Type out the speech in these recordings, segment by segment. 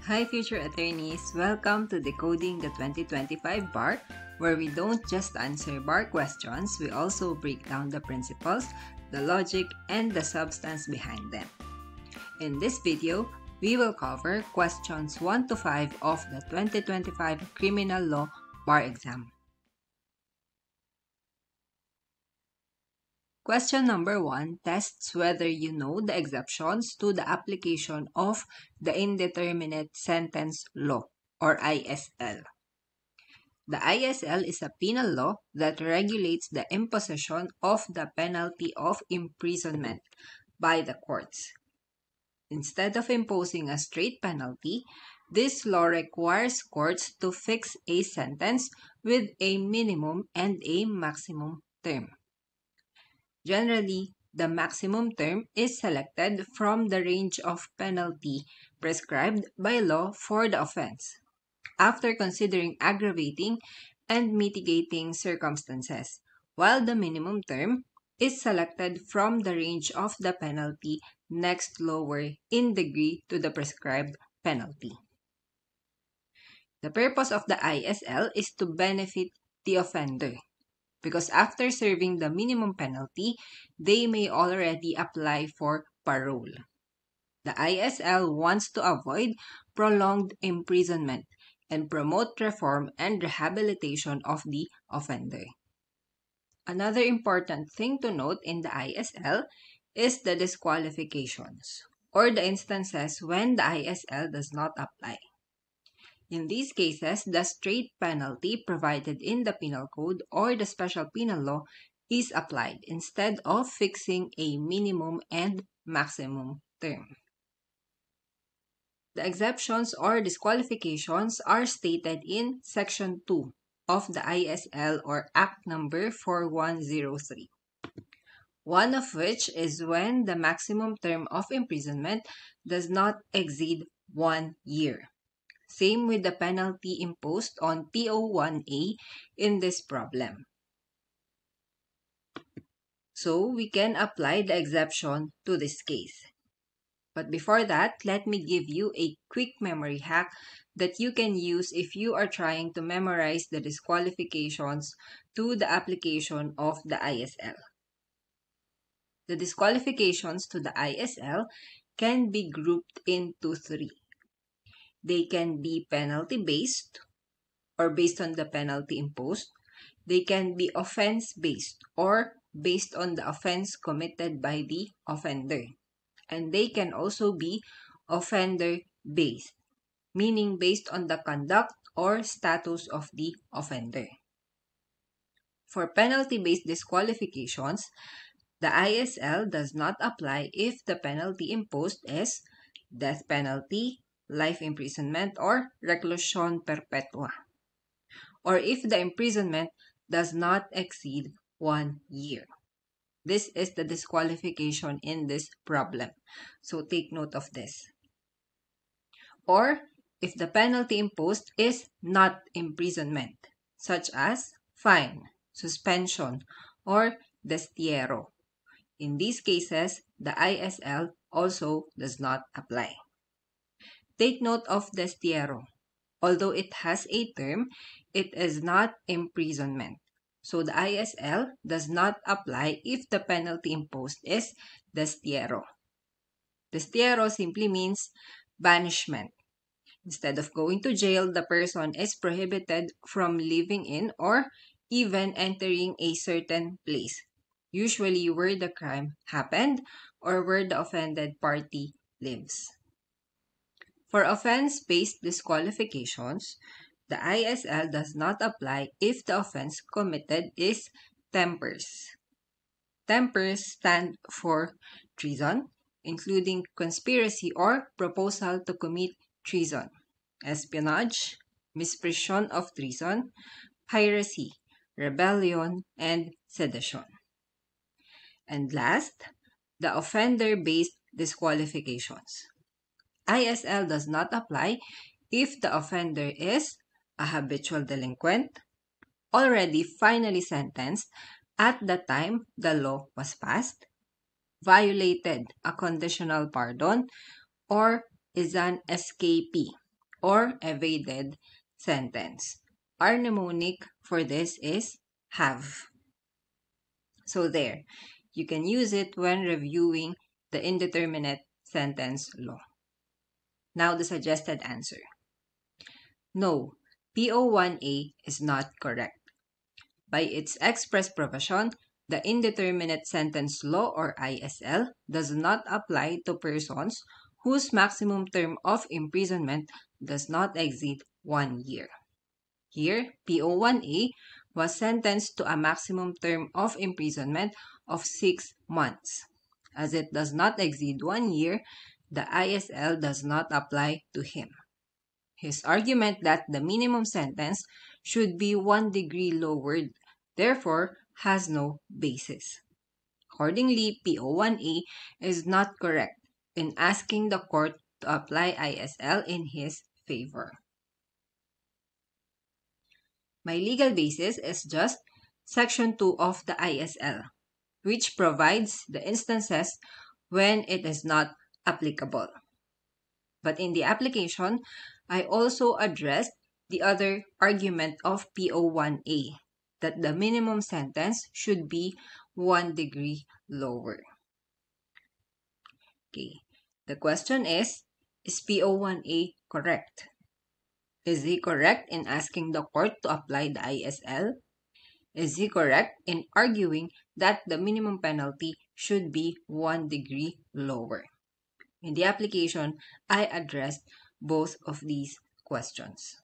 Hi future attorneys! Welcome to Decoding the 2025 Bar, where we don't just answer bar questions, we also break down the principles, the logic, and the substance behind them. In this video, we will cover questions 1 to 5 of the 2025 Criminal Law Bar Exam. Question number 1 tests whether you know the exceptions to the application of the Indeterminate Sentence Law, or ISL. The ISL is a penal law that regulates the imposition of the penalty of imprisonment by the courts. Instead of imposing a straight penalty, this law requires courts to fix a sentence with a minimum and a maximum term. Generally, the maximum term is selected from the range of penalty prescribed by law for the offense, after considering aggravating and mitigating circumstances, while the minimum term is selected from the range of the penalty next lower in degree to the prescribed penalty. The purpose of the ISL is to benefit the offender, because after serving the minimum penalty, they may already apply for parole. The ISL wants to avoid prolonged imprisonment and promote reform and rehabilitation of the offender. Another important thing to note in the ISL is the disqualifications, or the instances when the ISL does not apply. In these cases, the straight penalty provided in the Penal Code or the Special Penal Law is applied instead of fixing a minimum and maximum term. The exceptions or disqualifications are stated in Section 2 of the ISL, or Act Number 4103. One of which is when the maximum term of imprisonment does not exceed 1 year. Same with the penalty imposed on TO1A in this problem. So, we can apply the exception to this case. But before that, let me give you a quick memory hack that you can use if you are trying to memorize the disqualifications to the application of the ISL. The disqualifications to the ISL can be grouped into 3. They can be penalty-based, or based on the penalty imposed. They can be offense-based, or based on the offense committed by the offender. And they can also be offender-based, meaning based on the conduct or status of the offender. For penalty-based disqualifications, the ISL does not apply if the penalty imposed is death penalty, life imprisonment, or reclusion perpetua, or if the imprisonment does not exceed 1 year. This is the disqualification in this problem, so take note of this. Or if the penalty imposed is not imprisonment, such as fine, suspension, or destierro. In these cases, the ISL also does not apply. Take note of destierro. Although it has a term, it is not imprisonment. So the ISL does not apply if the penalty imposed is destierro. Destierro simply means banishment. Instead of going to jail, the person is prohibited from living in or even entering a certain place, usually where the crime happened or where the offended party lives. For offense-based disqualifications, the ISL does not apply if the offense committed is tempers. Tempers stand for treason, including conspiracy or proposal to commit treason, espionage, misprision of treason, piracy, rebellion, and sedition. And last, the offender-based disqualifications. ISL does not apply if the offender is a habitual delinquent, already finally sentenced at the time the law was passed, violated a conditional pardon, or is an escapee, or evaded sentence. Our mnemonic for this is have. So there, you can use it when reviewing the indeterminate sentence law. Now the suggested answer. No, PO1A is not correct. By its express provision, the indeterminate sentence law or ISL does not apply to persons whose maximum term of imprisonment does not exceed 1 year. Here, PO1A was sentenced to a maximum term of imprisonment of 6 months. As it does not exceed 1 year, the ISL does not apply to him. His argument that the minimum sentence should be 1 degree lowered, therefore, has no basis. Accordingly, PO1A is not correct in asking the court to apply ISL in his favor. My legal basis is just Section 2 of the ISL, which provides the instances when it is not applicable. But in the application, I also addressed the other argument of PO1A, that the minimum sentence should be 1 degree lower. Okay, the question is PO1A correct? Is he correct in asking the court to apply the ISL? Is he correct in arguing that the minimum penalty should be 1 degree lower? In the application, I addressed both of these questions.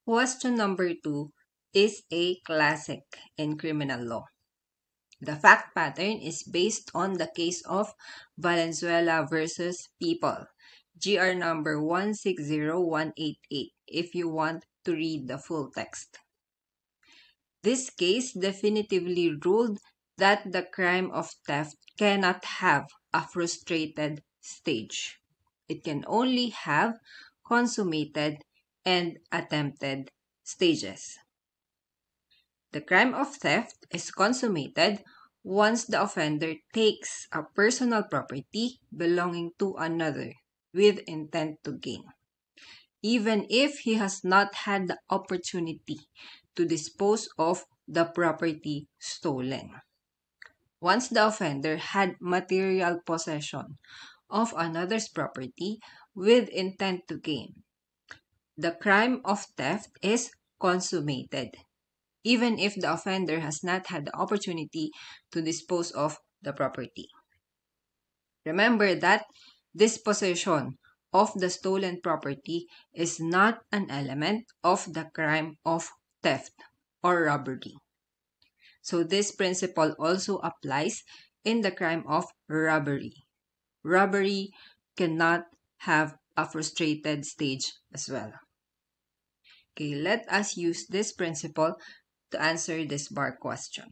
Question number 2 is a classic in criminal law. The fact pattern is based on the case of Valenzuela versus People, GR number 160188, if you want to read the full text. This case definitively ruled that the crime of theft cannot have a frustrated stage. It can only have consummated and attempted stages. The crime of theft is consummated once the offender takes a personal property belonging to another with intent to gain, even if he has not had the opportunity to dispose of the property stolen. Once the offender had material possession of another's property with intent to gain, the crime of theft is consummated, even if the offender has not had the opportunity to dispose of the property. Remember that dispossession of the stolen property is not an element of the crime of theft or robbery. So this principle also applies in the crime of robbery. Robbery cannot have a frustrated stage as well. Okay, let us use this principle to answer this bar question.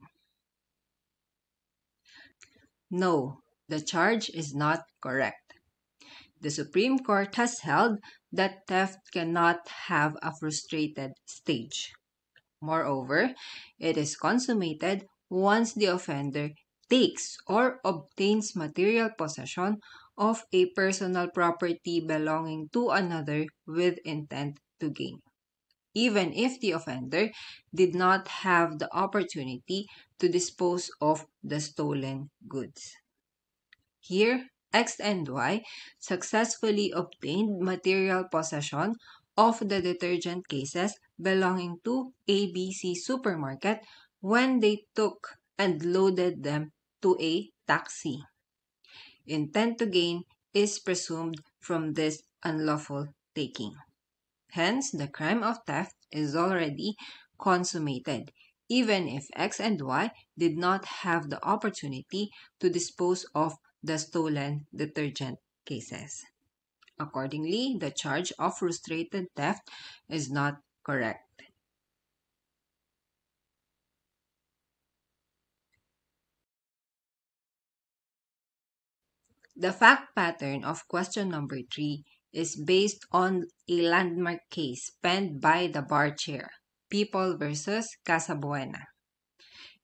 No, the charge is not correct. The Supreme Court has held that theft cannot have a frustrated stage. Moreover, it is consummated once the offender takes or obtains material possession of a personal property belonging to another with intent to gain, even if the offender did not have the opportunity to dispose of the stolen goods. Here, X and Y successfully obtained material possession of the detergent cases belonging to ABC Supermarket when they took and loaded them to a taxi. Intent to gain is presumed from this unlawful taking. Hence, the crime of theft is already consummated, even if X and Y did not have the opportunity to dispose of the stolen detergent cases. Accordingly, the charge of frustrated theft is not correct. The fact pattern of question number 3 is based on a landmark case penned by the bar chair, People versus Casabuena.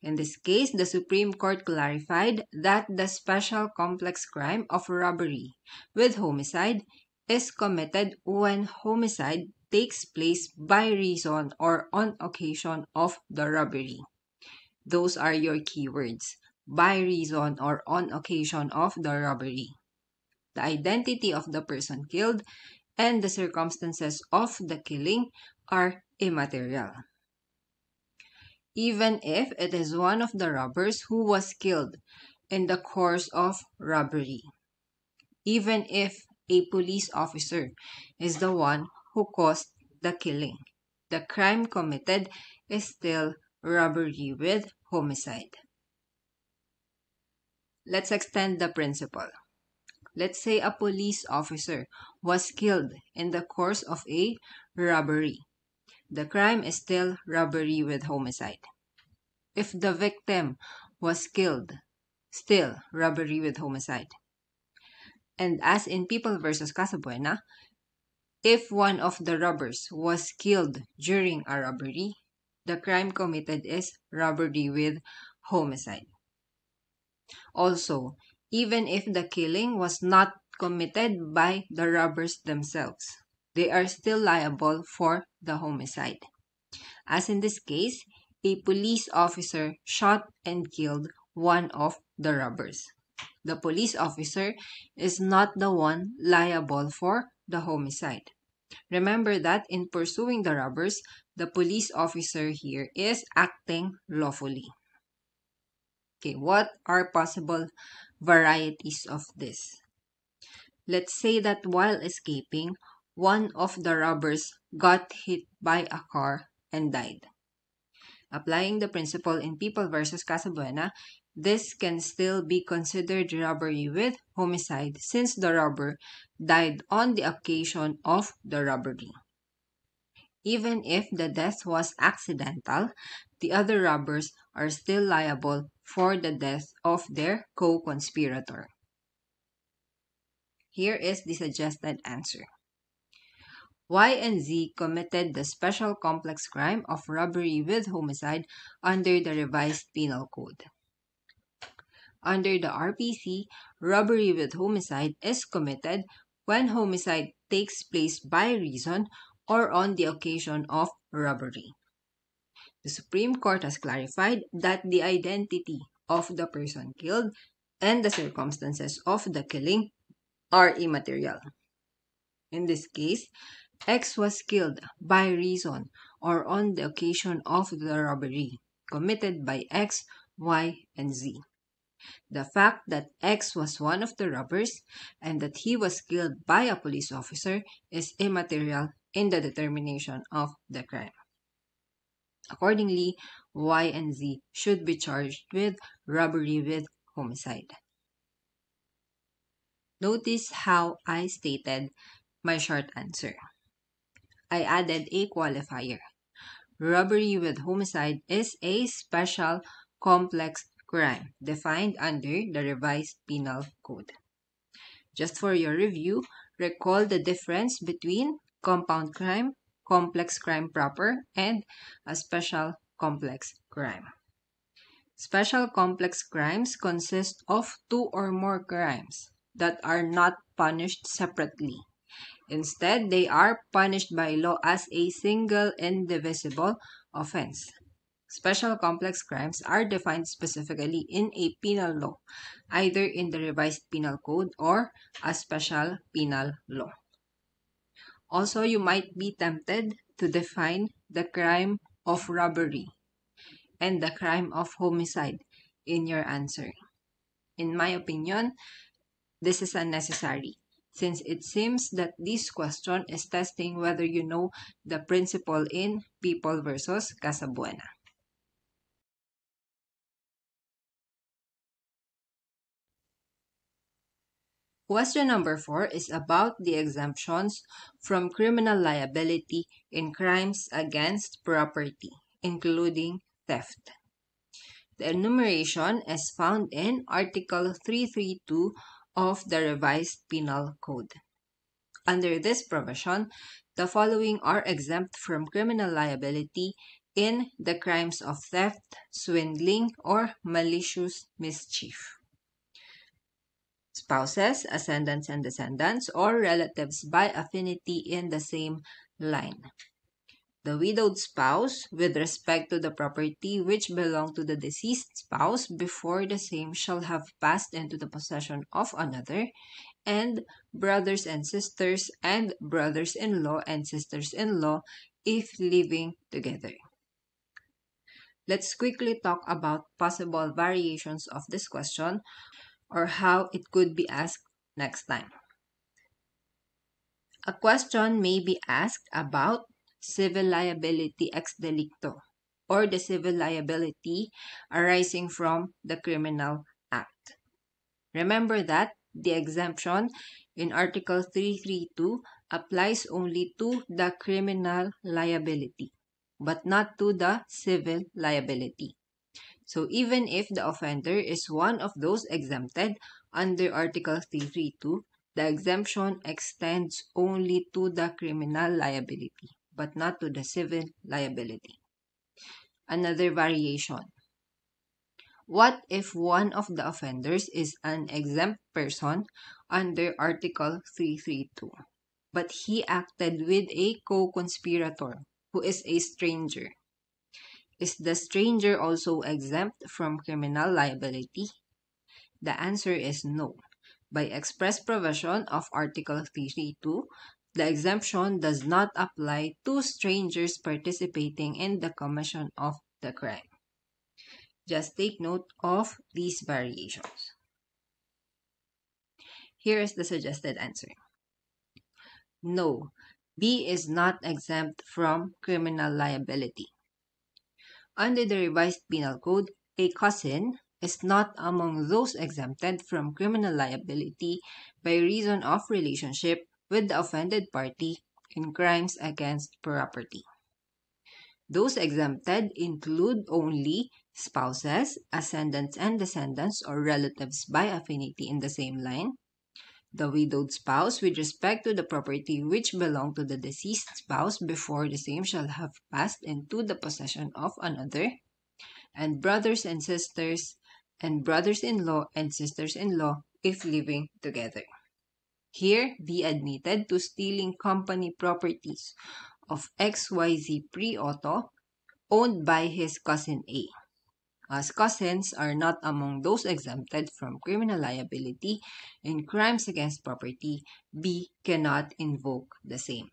In this case, the Supreme Court clarified that the special complex crime of robbery with homicide is committed when homicide takes place by reason or on occasion of the robbery. Those are your keywords: by reason or on occasion of the robbery. The identity of the person killed and the circumstances of the killing are immaterial. Even if it is one of the robbers who was killed in the course of robbery. Even if a police officer is the one who caused the killing, the crime committed is still robbery with homicide. Let's extend the principle. Let's say a police officer was killed in the course of a robbery. The crime is still robbery with homicide. If the victim was killed, still robbery with homicide. And as in People v. Casabuena, if one of the robbers was killed during a robbery, the crime committed is robbery with homicide. Also, even if the killing was not committed by the robbers themselves, they are still liable for the homicide. As in this case, a police officer shot and killed one of the robbers. The police officer is not the one liable for the homicide. Remember that in pursuing the robbers, the police officer here is acting lawfully. Okay, what are possible varieties of this? Let's say that while escaping, one of the robbers got hit by a car and died. Applying the principle in People v. Casabuena, this can still be considered robbery with homicide since the robber died on the occasion of the robbery. Even if the death was accidental, the other robbers are still liable for the death of their co-conspirator. Here is the suggested answer. Y and Z committed the special complex crime of robbery with homicide under the revised penal code. Under the RPC, robbery with homicide is committed when homicide takes place by reason or on the occasion of robbery. The Supreme Court has clarified that the identity of the person killed and the circumstances of the killing are immaterial. In this case, X was killed by reason or on the occasion of the robbery committed by X, Y, and Z. The fact that X was one of the robbers and that he was killed by a police officer is immaterial in the determination of the crime. Accordingly, Y and Z should be charged with robbery with homicide. Notice how I stated my short answer. I added a qualifier. Robbery with homicide is a special complex crime defined under the revised penal code. Just for your review, recall the difference between compound crime, complex crime proper, and a special complex crime. Special complex crimes consist of two or more crimes that are not punished separately. Instead, they are punished by law as a single indivisible offense. Special complex crimes are defined specifically in a penal law, either in the revised penal code or a special penal law. Also, you might be tempted to define the crime of robbery and the crime of homicide in your answer. In my opinion, this is unnecessary, since it seems that this question is testing whether you know the principle in People v. Casabuena. Question number 4 is about the exemptions from criminal liability in crimes against property, including theft. The enumeration is found in Article 332 of the Revised Penal Code. Under this provision, the following are exempt from criminal liability in the crimes of theft, swindling, or malicious mischief. Spouses, ascendants and descendants, or relatives by affinity in the same line. The widowed spouse, with respect to the property which belonged to the deceased spouse before the same shall have passed into the possession of another, and brothers and sisters and brothers-in-law and sisters-in-law if living together. Let's quickly talk about possible variations of this question or how it could be asked next time. A question may be asked about civil liability ex delicto, or the civil liability arising from the criminal act. Remember that the exemption in Article 332 applies only to the criminal liability, but not to the civil liability. So even if the offender is one of those exempted under Article 332, the exemption extends only to the criminal liability, but not to the civil liability. Another variation. What if one of the offenders is an exempt person under Article 332, but he acted with a co-conspirator who is a stranger? Is the stranger also exempt from criminal liability? The answer is no. By express provision of Article 332, the exemption does not apply to strangers participating in the commission of the crime. Just take note of these variations. Here is the suggested answer. No, B is not exempt from criminal liability. Under the revised penal code, a cousin is not among those exempted from criminal liability by reason of relationship with the offended party in crimes against property. Those exempted include only spouses, ascendants and descendants, or relatives by affinity in the same line, the widowed spouse with respect to the property which belonged to the deceased spouse before the same shall have passed into the possession of another, and brothers and sisters and brothers-in-law and sisters-in-law if living together. Here, be admitted to stealing company properties of XYZ Pre-Auto owned by his cousin A. As cousins are not among those exempted from criminal liability in crimes against property, B cannot invoke the same.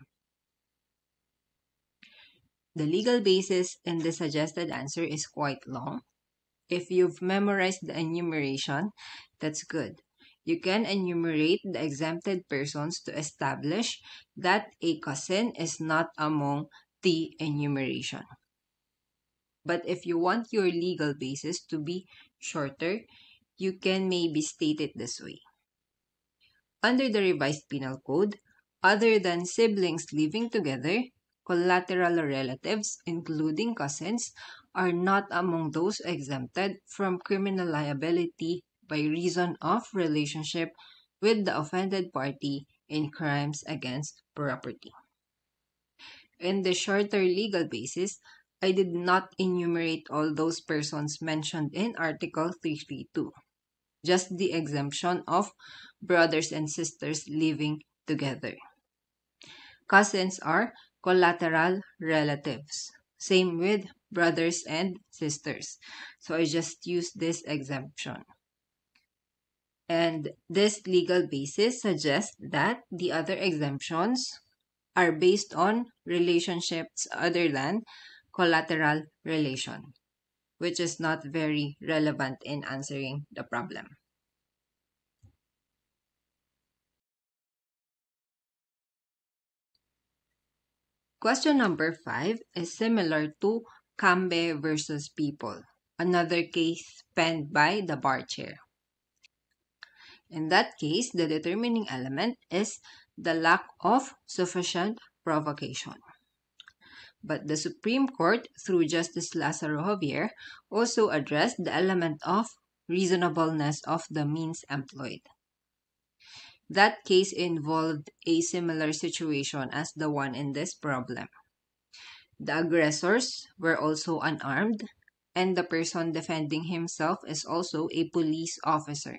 The legal basis in the suggested answer is quite long. If you've memorized the enumeration, that's good. You can enumerate the exempted persons to establish that a cousin is not among the enumeration. But if you want your legal basis to be shorter, you can maybe state it this way. Under the revised penal code, other than siblings living together, collateral relatives, including cousins, are not among those exempted from criminal liability by reason of relationship with the offended party in crimes against property. In the shorter legal basis, I did not enumerate all those persons mentioned in Article 332, just the exemption of brothers and sisters living together. Cousins are collateral relatives. Same with brothers and sisters. So I just used this exemption. And this legal basis suggests that the other exemptions are based on relationships other than collateral relation, which is not very relevant in answering the problem. Question number 5 is similar to Cambe versus People, another case penned by the bar chair. In that case, the determining element is the lack of sufficient provocation. But the Supreme Court, through Justice Lazaro Javier, also addressed the element of reasonableness of the means employed. That case involved a similar situation as the one in this problem. The aggressors were also unarmed, and the person defending himself is also a police officer.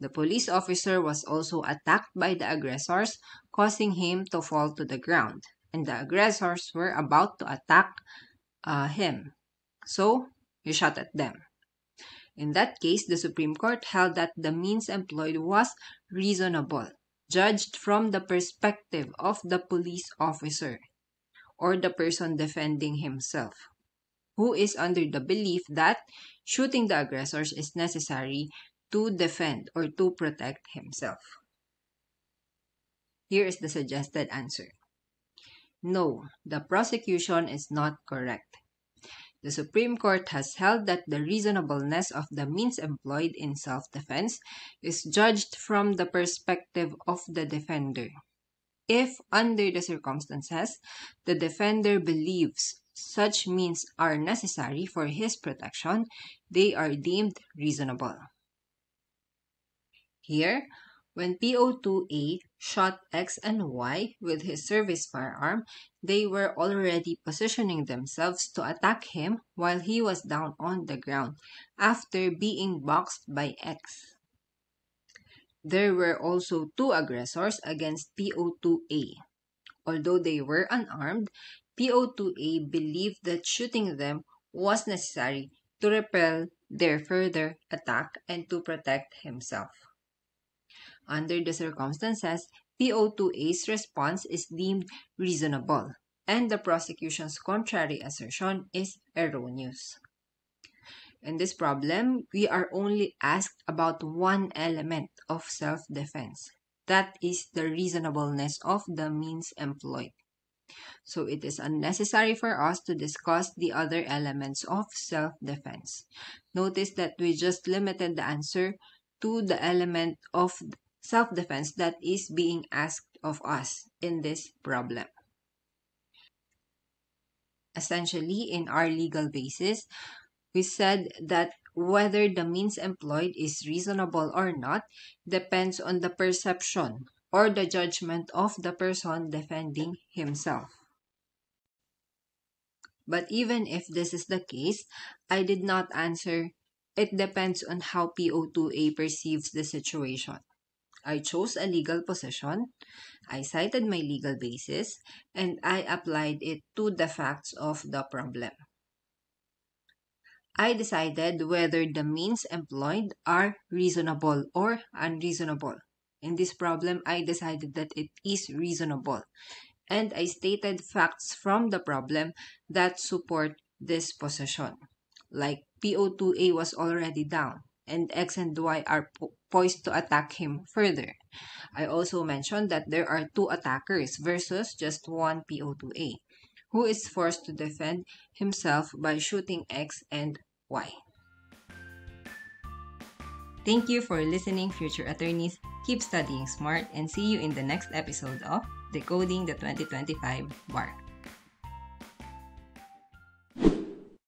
The police officer was also attacked by the aggressors, causing him to fall to the ground, and the aggressors were about to attack him. So, he shot at them. In that case, the Supreme Court held that the means employed was reasonable, judged from the perspective of the police officer or the person defending himself, who is under the belief that shooting the aggressors is necessary to defend or to protect himself. Here is the suggested answer. No, the prosecution is not correct. The Supreme Court has held that the reasonableness of the means employed in self-defense is judged from the perspective of the defender. If, under the circumstances, the defender believes such means are necessary for his protection, they are deemed reasonable. Here, when PO2A shot X and Y with his service firearm, they were already positioning themselves to attack him while he was down on the ground after being boxed by X. There were also two aggressors against PO2A. Although they were unarmed, PO2A believed that shooting them was necessary to repel their further attack and to protect himself. Under the circumstances, PO2A's response is deemed reasonable, and the prosecution's contrary assertion is erroneous. In this problem, we are only asked about one element of self-defense. That is the reasonableness of the means employed. So it is unnecessary for us to discuss the other elements of self-defense. Notice that we just limited the answer to the element of self-defense that is being asked of us in this problem. Essentially, in our legal basis, we said that whether the means employed is reasonable or not depends on the perception or the judgment of the person defending himself. But even if this is the case, I did not answer, it depends on how PO2A perceives the situation. I chose a legal position, I cited my legal basis, and I applied it to the facts of the problem. I decided whether the means employed are reasonable or unreasonable. In this problem, I decided that it is reasonable, and I stated facts from the problem that support this position. Like PO2A was already down, and X and Y are poised to attack him further. I also mentioned that there are two attackers versus just one PO2A, who is forced to defend himself by shooting X and Y. Thank you for listening, future attorneys. Keep studying smart and see you in the next episode of Decoding the 2025 Bar.